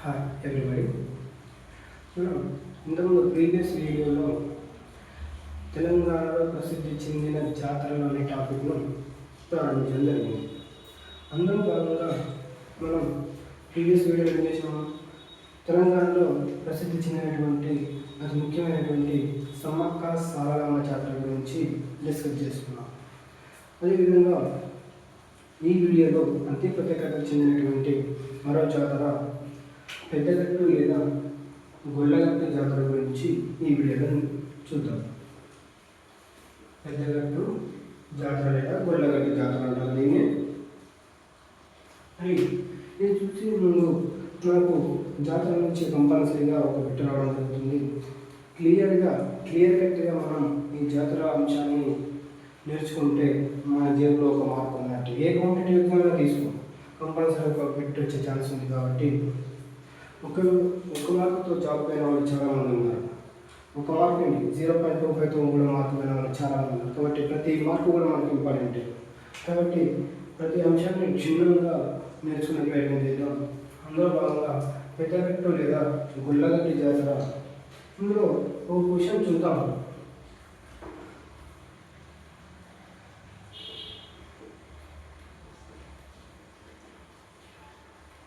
Hi everybody. మనం ఇంతకుముందు previous వీడియోలో తెలంగాణలో ప్రసిద్ధి చెందిన జాతరలు అనే టాపిక్ను ప్రారంభించడం జరిగింది. అందులో భాగంగా మనం ప్రీవియస్ వీడియోలో ఏం చేసాము, తెలంగాణలో ప్రసిద్ధి చెందినటువంటి అతి ముఖ్యమైనటువంటి సమ్మక్క సారలమ్మ జాతర గురించి డిస్కస్ చేసుకున్నాం. అదేవిధంగా ఈ వీడియోలో అతి ప్రత్యేకతకు చెందినటువంటి మరో జాతర పెద్దగట్టు లేదా గొల్లగట్టు జాతర గురించి ఈ వీడియోలో చూద్దాం. పెద్దగట్టు జాతర లేదా గొల్లగట్టు జాతర అంటారు దీన్ని. ఇది చూసి ముందు నాకు జాతర నుంచి కంపల్సరీగా ఒక బిట్ రావడం జరుగుతుంది. క్లియర్ కట్గా మనం ఈ జాతర అంశాన్ని నేర్చుకుంటే మన జేబులో ఒక మార్క్ ఉన్నట్టు. ఏ కాంపిటేటివ్ ఎగ్జామ్లో తీసుకో కంపల్సరీ ఒక బిట్ వచ్చే ఛాన్స్ ఉంది. కాబట్టి ఒక మార్కుతో జాబ్ పోయిన వాళ్ళు చాలామంది ఉన్నారు. ఒక మార్క్ అండి 0.25తో కూడా మార్క్ పోయిన వాళ్ళు చాలామంది ఉన్నారు. కాబట్టి ప్రతి మార్కు కూడా మనకు ఇంపార్టెంట్. కాబట్టి ప్రతి అంశాన్ని క్షుణ్ణంగా నేర్చుకునే ప్రయత్నం చేద్దాం. అందులో భాగంగా పెద్దగట్టు లేదా గొల్లగట్టి జాతర. ఇందులో ఒక క్వశ్చన్ చూద్దాం.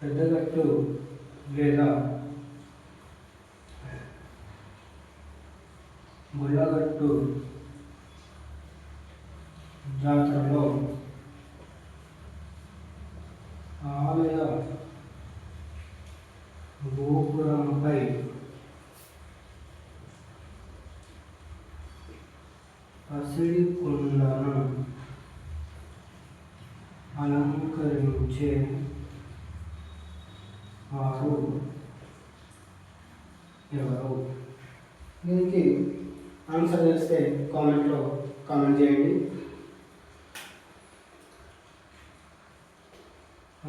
పెద్దగట్టు లేదా గొల్లగట్టు జాతరలో ఆలయ గోపురంపై పసిడి కుండను అలంకరించే వారు ఎవరు? దీనికి ఆన్సర్ చేస్తే కామెంట్లో కామెంట్ చేయండి.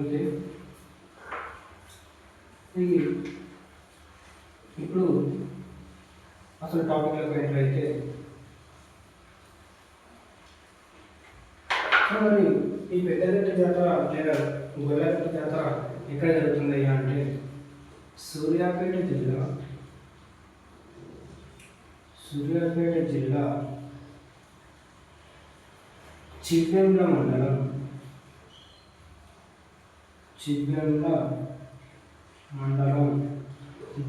ఓకే, ఇప్పుడు అసలు టాపిక్లోకి ఎంటర్ అయితే మరి ఈ పెద్దగట్టు జాతర లేదా గొల్లగట్టు జాతర ఎక్కడ జరుగుతుంది అంటే సూర్యాపేట జిల్లా చివ్వేంల మండలం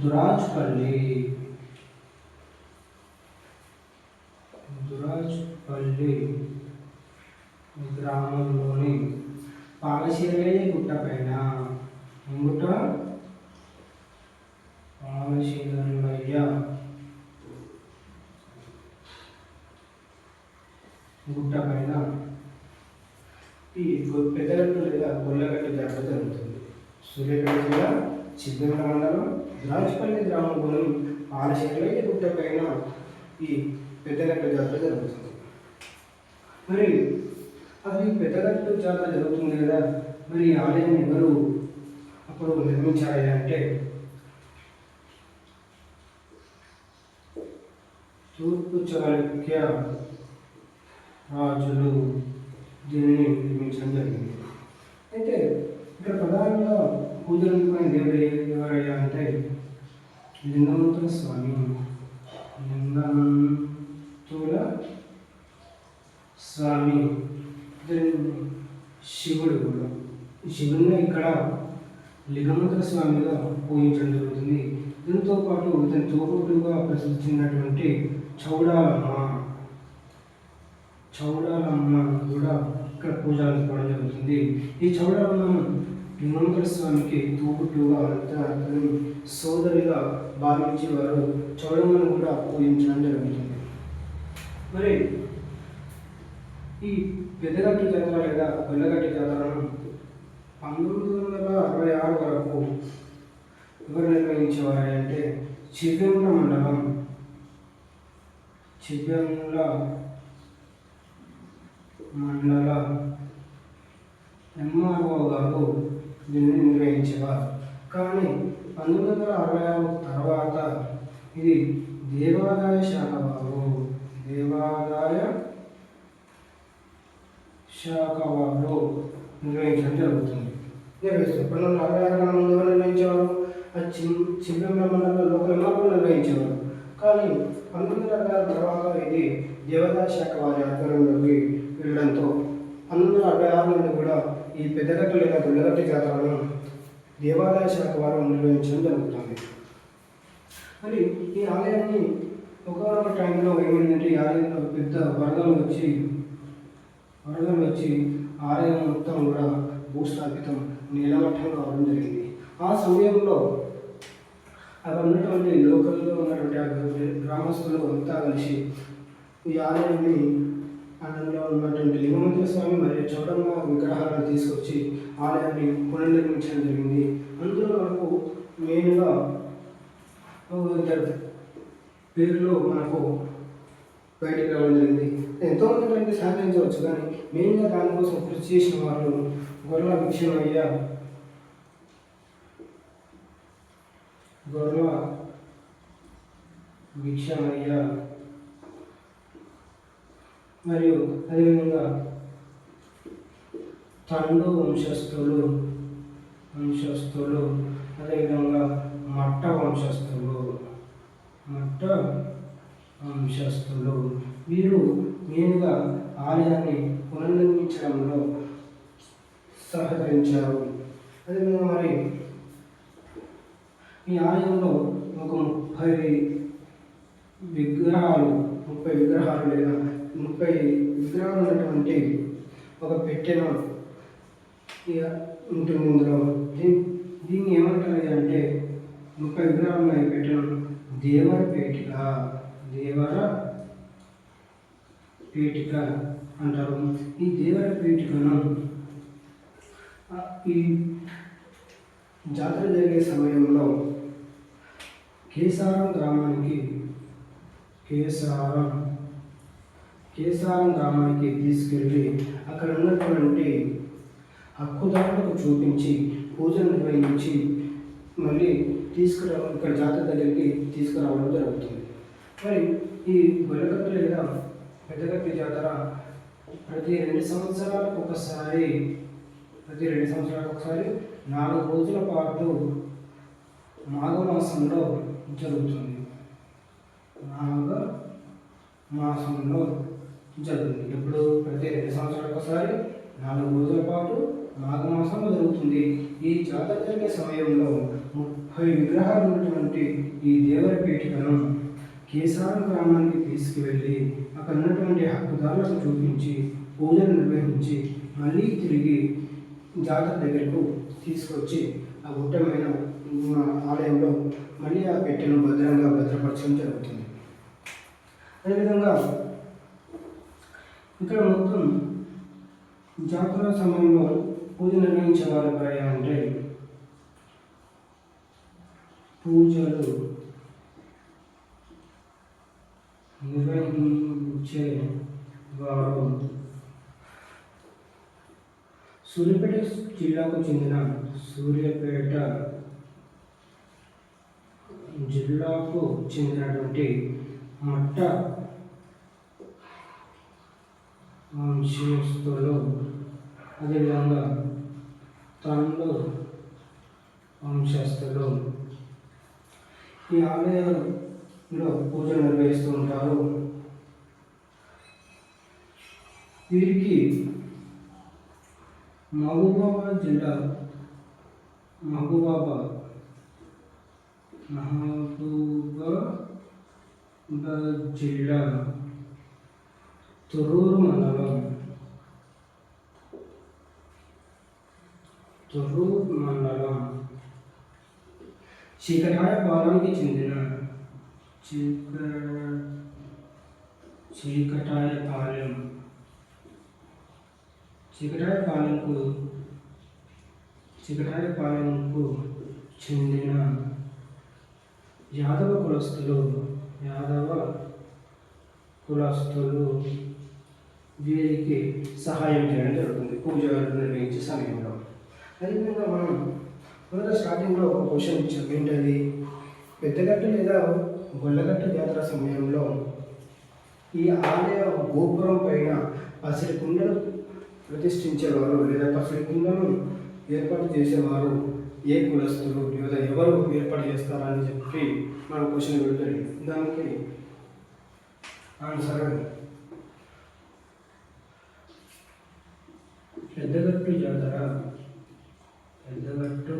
దురాజ్పల్లి గ్రామంలోని పాలశీలయ్య గుట్ట పైన పాలశీలయ్య గుట్ట పైన ఈ పెద్దగట్టు లేదా గొల్లగట్టు జాతర జరుగుతుంది. సూర్యాపేట జిల్లా చివ్వేంల మండలం దురాజ్పల్లి గ్రామంలోని పాలశీలయ్య గుట్ట పైన ఈ పెద్దగట్టు జాతర జరుగుతుంది. మరి అది పెద్దగట్టు జాతర జరుగుతుంది కదా, మరి ఆలయం ఎవరు అప్పుడు నిర్మించాలి అంటే తూర్పు చాళుక్య రాజులు దీనిని నిర్మించడం జరిగింది. అయితే ఇక్కడ ప్రధానంగా పూజలు అందుకునే దేవుడు ఎవరయ్యా అంటే లింగమంతుల స్వామి, శివుడు కూడా. ఈ శివుడిని ఇక్కడ లింగమంతుల స్వామిగా పూజించడం జరుగుతుంది. దీంతో పాటు ఇతని తోబుట్టుగా ప్రసిద్ధి చెందినటువంటి చౌడాలమ్మ కూడా ఇక్కడ పూజలు అందుకోవడం జరుగుతుంది. ఈ చౌడాలమ్మ లింగమంతుల స్వామికి తోబుట్టుగా సోదరిగా భావించి వారు చౌడమ్మను కూడా పూజించడం జరుగుతుంది. మరి ఈ పెద్దగట్టు జాతర లేదా గొల్లగట్టు జాతరను 1966 వరకు ఎవరు నిర్వహించేవారు అంటే చివ్వేంల మండల ఎంఆర్ఓ గారు దీన్ని నిర్వహించేవారు. కానీ 1966 తర్వాత ఇది దేవాదాయ శాఖ వారు నిర్వహించడం జరుగుతుంది. నిర్వహిస్తారు. 1966 ముందు నిర్వహించేవారు చిన్న మండలంలో ఒక విమానం నిర్వహించేవారు. కానీ 1960 తర్వాత ఇది దేవాదాయ శాఖ వారి ఆధ్వర్యంలోకి వెళ్ళడంతో 1966 నుండి కూడా ఈ పెద్దగట్టు లేదా గుండెగట్టి జాతరను దేవాదాయ శాఖ వారు నిర్వహించడం జరుగుతుంది. మరి ఈ ఆలయాన్ని ఒకనొక టైంలో ఏమైందంటే ఈ ఆలయంలో పెద్ద వరదలు వచ్చి ఆలయం మొత్తం కూడా భూస్థాపితం నీలమట్టంగా అవడం జరిగింది. ఆ సమయంలో అక్కడ ఉన్నటువంటి లోకల్లో ఉన్నటువంటి గ్రామస్తులు అంతా కలిసి ఈ ఆలయాన్ని అందులో ఉన్నటువంటి లింగమంత్ర స్వామి మరియు చౌడమ్మ విగ్రహాలను తీసుకొచ్చి ఆలయాన్ని పునర్నిర్మించడం జరిగింది. అందులో మనకు మెయిన్గా ఇద్దరు పేర్లు మనకు బయటికి రావడం జరిగింది. ఎంతోమంది అంటే సహకరించవచ్చు, కానీ మెయిన్గా దానికోసం కృషి చేసిన వాళ్ళు గొర్రెల భిక్షమయ్య మరియు అదేవిధంగా తండు వంశస్థులు, అదేవిధంగా మట్ట వంశస్థులు వీరు మెయిన్గా ఆలయాన్ని పునర్నిర్మించడంలో సహకరించారు. అదేవిధంగా మరి ఈ ఆలయంలో ఒక 30 విగ్రహాలు లేదా 30 విగ్రహాలు ఉన్నటువంటి ఒక పెట్టెను ఉంటుంది. ఇందులో దీన్ని ఏమంటారు అంటే 30 విగ్రహాలు ఉన్నాయి పెట్టెను దేవర పీఠిక అంటారు. ఈ దేవర పీఠికను ఈ జాతర జరిగే సమయంలో కేసారం గ్రామానికి తీసుకెళ్ళి అక్కడ ఉన్నటువంటి హక్కుదారులకు చూపించి పూజలు నిర్వహించి మళ్ళీ ఇక్కడ జాతర దగ్గరికి తీసుకురావడం జరుగుతుంది. మరి ఈ గొల్లగట్టు లేదా పెద్దగట్టి జాతర ప్రతి 2 సంవత్సరాలకు ఒకసారి 4 రోజుల పాటు మాఘమాసంలో జరుగుతుంది. ఎప్పుడు ప్రతి 2 సంవత్సరాలకు ఒకసారి 4 రోజుల పాటు మాఘమాసంలో జరుగుతుంది. ఈ జాతర జరిగే సమయంలో 30 విగ్రహాలు ఉన్నటువంటి ఈ దేవర పీఠికను కేసారం గ్రామానికి తీసుకువెళ్ళి అక్కడ ఉన్నటువంటి హక్కుదారులకు చూపించి పూజలు నిర్వహించి మళ్ళీ తిరిగి జాతర దగ్గరకు తీసుకొచ్చి ఆ గుట్టమైన ఆలయంలో మళ్ళీ ఆ పెట్టెను భద్రపరచడం జరుగుతుంది. అదేవిధంగా ఇక్కడ మొత్తం జాతర సమయంలో పూజ నిర్వహించేవారు ఎవరైనా అంటే పూజలు నిర్వహించేవారు సూర్యాపేట జిల్లాకు చెందినటువంటి మట్ట వంశస్థులు, అదేవిధంగా తండు వంశస్థులు ఈ ఆలయంలో పూజలు నిర్వహిస్తూ ఉంటారు. వీరికి మహబూబాబాద్ జిల్లా తొర్రూరు మండలం చీకటాయపాలెంకి చెందిన చీకటాయపాలెంకు చెందిన యాదవ కులస్తులు వీరికి సహాయం చేయడం జరుగుతుంది పూజలు నిర్వహించే సమయంలో. అదేవిధంగా మనం మొదట స్టార్టింగ్లో ఒక క్వశ్చన్ ఇచ్చాం, ఏంటది? పెద్దగట్టు లేదా గొల్లగట్టు జాతర సమయంలో ఈ ఆలయ గోపురం పైన పసిడి కుండను ప్రతిష్ఠించేవారు లేదా పసిడి కుండను ఏర్పాటు చేసేవారు ఏ కులస్తులు లేదా ఎవరు ఏర్పాటు చేస్తారని చెప్పి మనం క్వశ్చన్ పెడతారు. దానికి ఆన్సర్ పెద్దగట్టు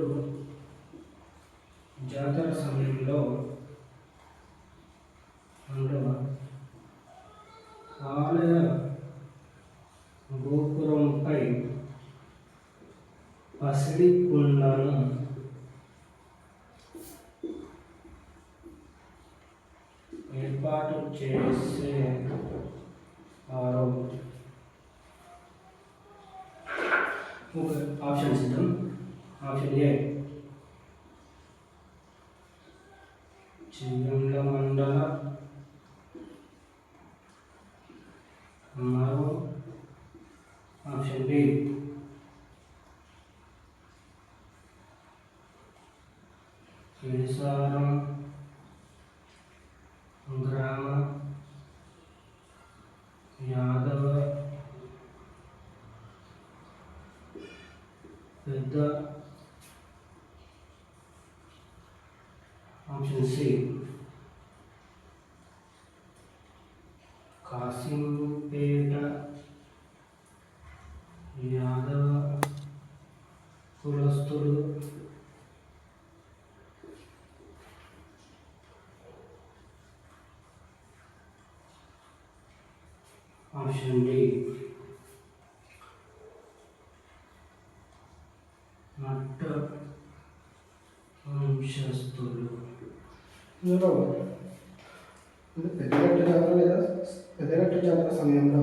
జాతర సమయంలో ఆలయ గోపురంపై పసిడి కుండను ఏర్పాటు చేసేవారు. ఆప్షన్ సిద్ధం. ఆప్షన్ ఏ చియ్యంల మండల అన్నారు. ఆప్షన్ బి కేసారం గ్రామ యాదవ పెద్ద. ఆప్షన్ సి కాసింపేట యాదవ కులస్తులు. ఆప్షన్ డి మట్ట వంశస్థులు. ఇందులో పెద్దగట్టు జాతర సమయంలో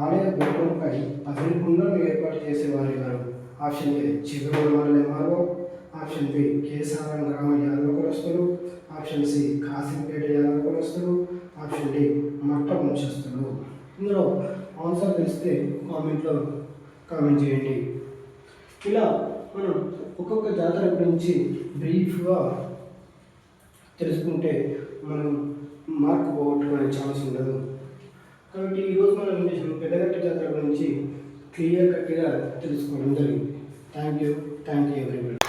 ఆలయ గోపురంపై పసిడి కుండను ఏర్పాటు చేసేవారు గారు. ఆప్షన్ ఏ చిగురు మండలం. ఆప్షన్ బి కేసారం గ్రామ యాదవ కులస్తులు. ఆప్షన్ సి కాసింపేట యాదవ కులస్తులు. ఆప్షన్ డి మట్ట వంశస్థులు. ఇందులో ఆన్సర్ తెలిస్తే కామెంట్లో కామెంట్ చేయండి. ఇలా మనం ఒక్కొక్క జాతర గురించి బ్రీఫ్గా తెలుసుకుంటే మనం మార్క్ పోగొట్టుకునే ఛాన్స్ ఉండదు. కాబట్టి ఈరోజు మనం ఏం చేసాం, పెద్దగట్టు జాతర గురించి క్లియర్ కట్గా తెలుసుకోవడం జరిగింది. Thank you everybody.